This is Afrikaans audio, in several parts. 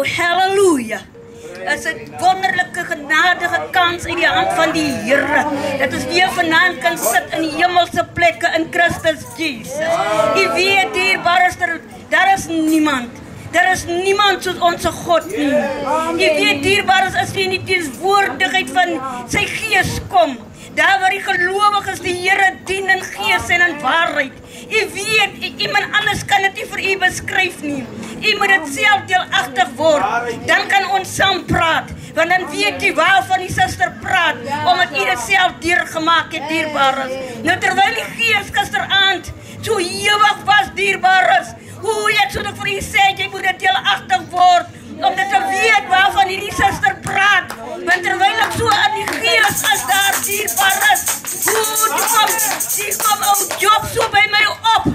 hallelujah. Is 'n wonderlike genadige kans uit die hand van die Here. Dat ons weer vanaand kan sit in die hemelse plekke in Christus Jesus. U weet dierbares, daar is niemand. Daar is niemand soos onze God nie. U weet dierbares, as jy in die teenwoordigheid van sy gees kom, daar waar die gelowiges die Here dien in gees en in waarheid. U weet, iemand anders kan dit nie vir u beskryf nie. U moet dit self deelagtig word. Dan kan ons saam praat. Want dan weet jy waarvan die suster praat, omdat u dit self deurgemaak het, dierbares. Nou terwyl die gees gisteraand so ewig was, dierbares, hoe ek so vir u sê, jy moet dit deelagtig word, om dit te weet waarvan hierdie suster praat. Want terwyl ek so in die gees as daar, dierbares, die kom ou Job so by my op,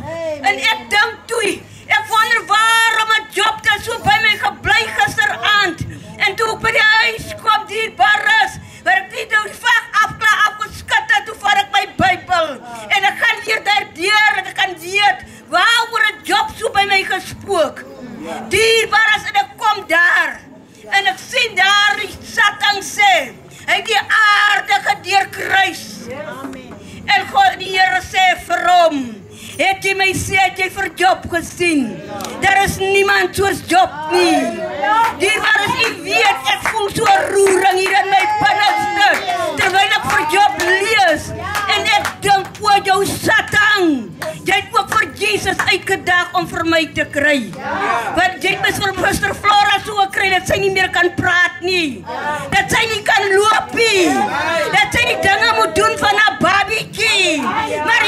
en ek dink toe, ek wonder waarom het Job dit so by my gebly gisteraand, en toe ek by die huis kom, dierbares, waar ek nie nou die vak afgeskit het, toe vat ek my Bybel, en ek gaan weer daar deur, en ek kan weet, waaroor het Job so by my gespook, dierbares, en ek kom daar, en ek sien daar die Satan sê, hy het die aarde gedeurkruis, en God, die Here sê vir hom, het jy my sê, het jy vir Job gesien, daar is niemand soos Job nie, dierbares, u weet, ek voel so roering hier in my binneste, terwyl ek vir Job lees, en ek dink, o jou Satan, jy het ook vir Jesus uitgedaag om vir my te kry, want jy het mis vir Pastor Flora so gekry, dat sy nie meer kan praat nie, dat sy nie kan loop nie, dat sy die dinge moet doen van haar babietjie, maar